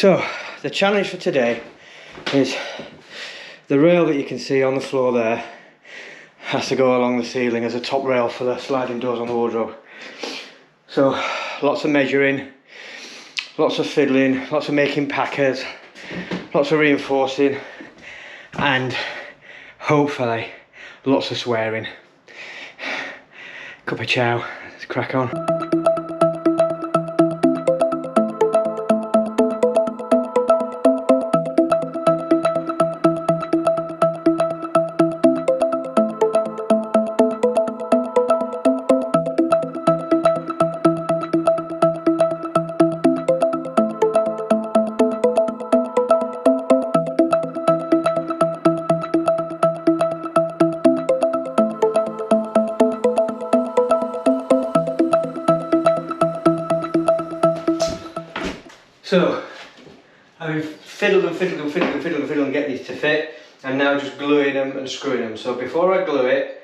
So the challenge for today is the rail that you can see on the floor there has to go along the ceiling as a top rail for the sliding doors on the wardrobe. So lots of measuring, lots of fiddling, lots of making packers, lots of reinforcing, and hopefully lots of swearing. Cup of chow, let's crack on. So, I've fiddled and get these to fit. I'm now just gluing them and screwing them. So before I glue it,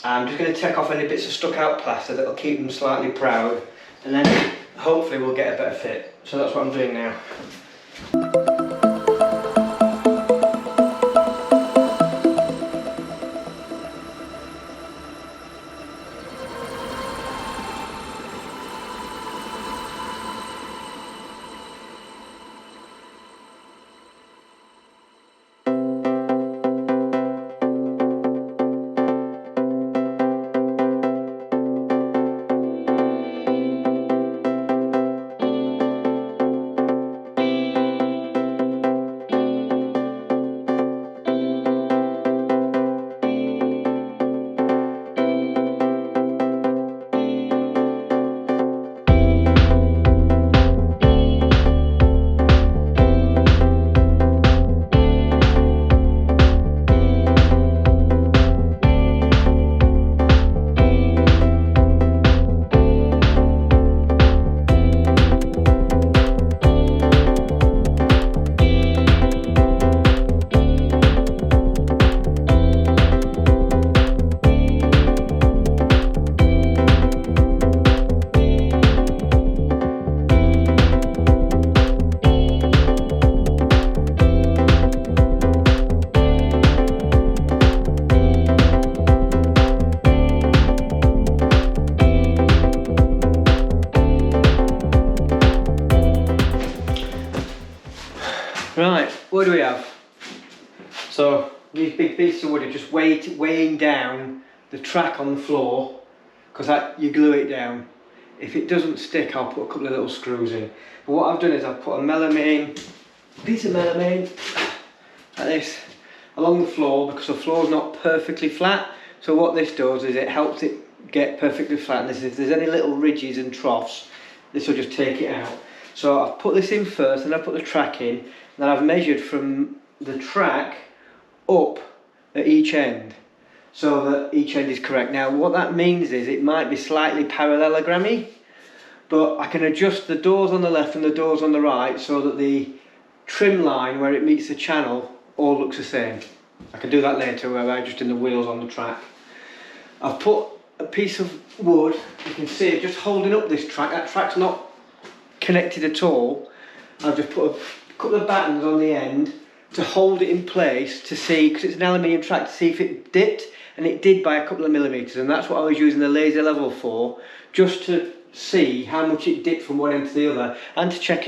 I'm just going to take off any bits of stuck out plaster that'll keep them slightly proud, and then hopefully we'll get a better fit. So that's what I'm doing now. Right, what do we have? So these big pieces of wood are just weighing down the track on the floor, because you glue it down. If it doesn't stick, I'll put a couple of little screws in. But what I've done is I've put a piece of melamine like this along the floor, because the floor is not perfectly flat. So what this does is it helps it get perfectly flat, and if there's any little ridges and troughs, this will just take it out. So I've put this in first, and I've put the track in. Then I've measured from the track up at each end, so that each end is correct. Now what that means is it might be slightly parallelogrammy, but I can adjust the doors on the left and the doors on the right so that the trim line where it meets the channel all looks the same. I can do that later where I'm adjusting the wheels on the track. I've put a piece of wood, you can see it just holding up this track. That track's not connected at all. I've just put a couple of battens on the end to hold it in place to see, because it's an aluminium track, to see if it dipped, and it did by a couple of millimetres, and that's what I was using the laser level for, just to see how much it dipped from one end to the other, and to check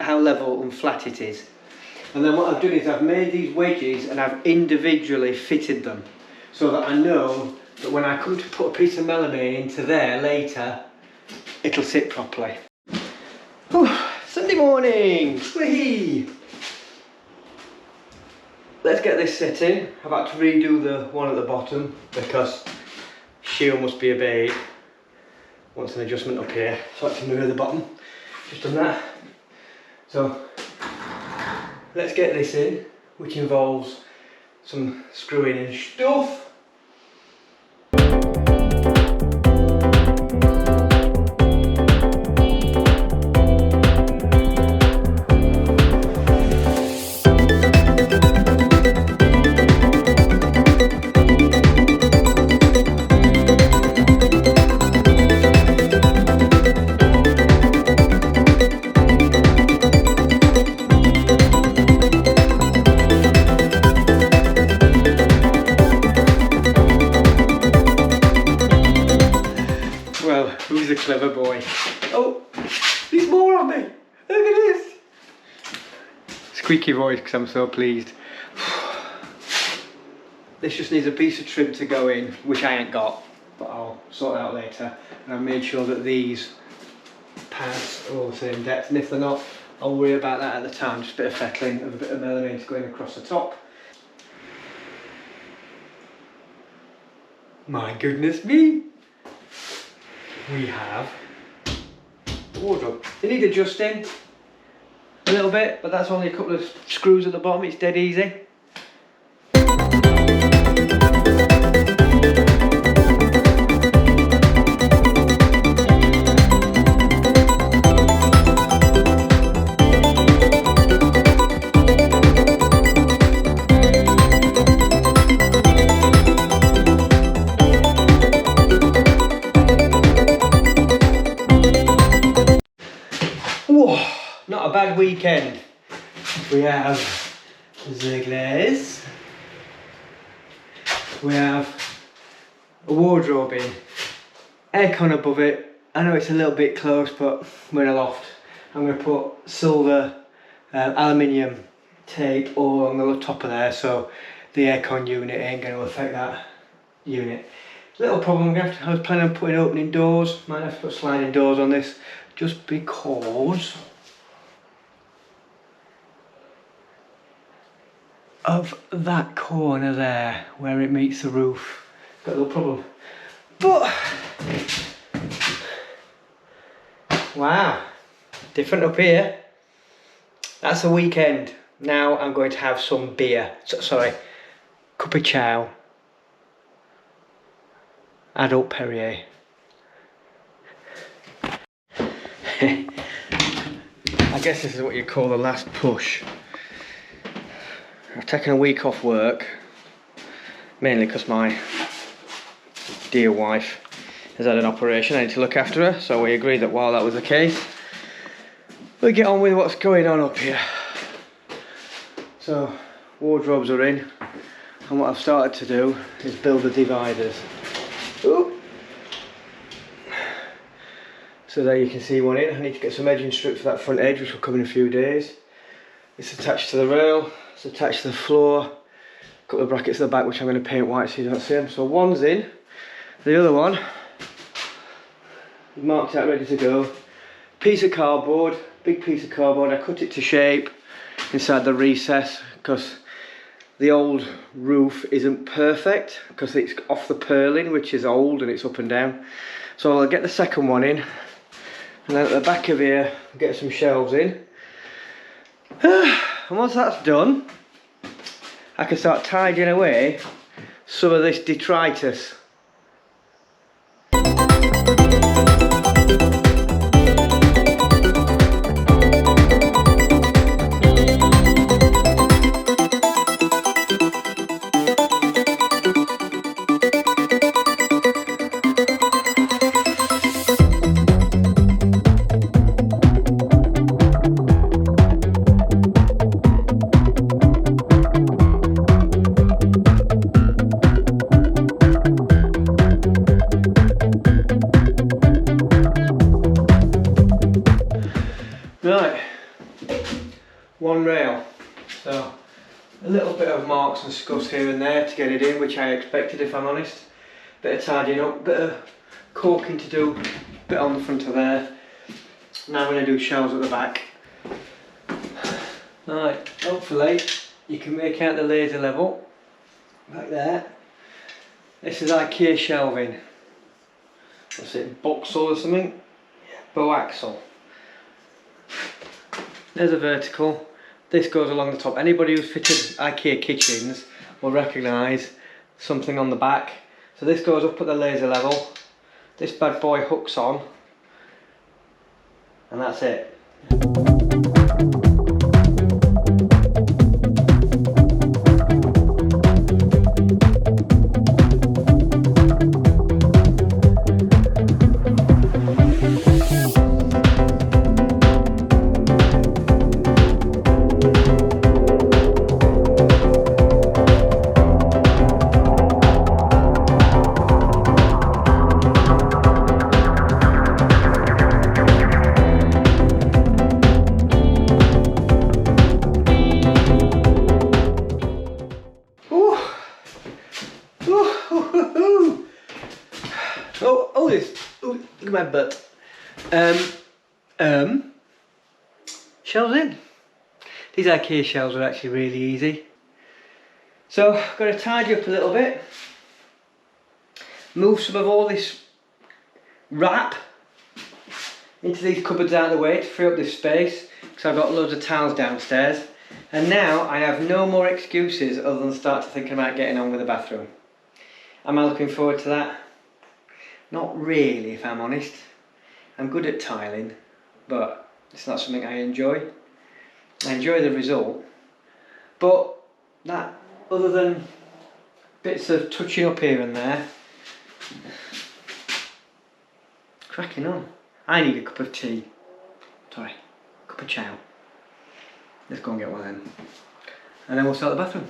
how level and flat it is. And then what I've done is I've made these wedges and I've individually fitted them, so that I know that when I come to put a piece of melamine into there later, it'll sit properly. Whew. Sunday morning! Whee! Let's get this sitting. I've had to redo the one at the bottom because shear must be obeyed. Wants an adjustment up here, so I have to move the bottom. Just done that. So let's get this in, which involves some screwing and stuff. clever boy. Oh, there's more on me. Look at this. Squeaky voice because I'm so pleased. This just needs a piece of trim to go in, which I ain't got, but I'll sort it out later. And I've made sure that these pads are all the same depth, and if they're not, I'll worry about that at the time. Just a bit of fettling of a bit of melamine going across the top. My goodness me! We have the wardrobe. They need adjusting a little bit, but that's only a couple of screws at the bottom. It's dead easy. Whoa, not a bad weekend. We have the glaze. We have a wardrobe in, aircon above it. I know it's a little bit close, but we're in a loft. I'm going to put silver aluminium tape all on the top of there, so the aircon unit ain't going to affect that unit. Little problem, I was planning on putting opening doors. Might have to put sliding doors on this, just because of that corner there where it meets the roof. Got a little problem, but wow, different up here. That's the weekend. Now I'm going to have some beer, sorry, cup of chow, adult Perrier. I guess this is what you call the last push. I've taken a week off work, mainly because my dear wife has had an operation. I need to look after her, so we agreed that while that was the case, we'll get on with what's going on up here. So, wardrobes are in, and what I've started to do is build the dividers. Ooh. So there you can see one in. I need to get some edging strips for that front edge, which will come in a few days. It's attached to the rail, it's attached to the floor. A couple of brackets at the back which I'm going to paint white so you don't see them. So one's in, the other one marked out, ready to go. Piece of cardboard, big piece of cardboard. I cut it to shape inside the recess because the old roof isn't perfect because it's off the purlin, which is old and it's up and down. So I'll get the second one in, and then at the back of here get some shelves in. And once that's done, I can start tidying away some of this detritus. Right, one rail, so a little bit of marks and scuffs here and there to get it in, which I expected if I'm honest. Bit of tidying up, bit of caulking to do, bit on the front of there. Now I'm going to do shelves at the back. Right, hopefully you can make out the laser level, back there. This is IKEA shelving. What's it, Boxel or something? Yeah, Boaxel. There's a vertical. This goes along the top. Anybody who's fitted IKEA kitchens will recognise something on the back. So this goes up at the laser level. This bad boy hooks on, and that's it. Look at my butt. Shelves in. These IKEA shelves are actually really easy. So, I've got to tidy up a little bit. Move some of all this wrap into these cupboards out of the way to free up this space, because I've got loads of towels downstairs. And now I have no more excuses other than start to thinking about getting on with the bathroom. Am I looking forward to that? Not really, if I'm honest. I'm good at tiling, but it's not something I enjoy. I enjoy the result, but that, other than bits of touching up here and there, cracking on. I need a cup of tea. Sorry, cup of chow. Let's go and get one then. And then we'll start the bathroom.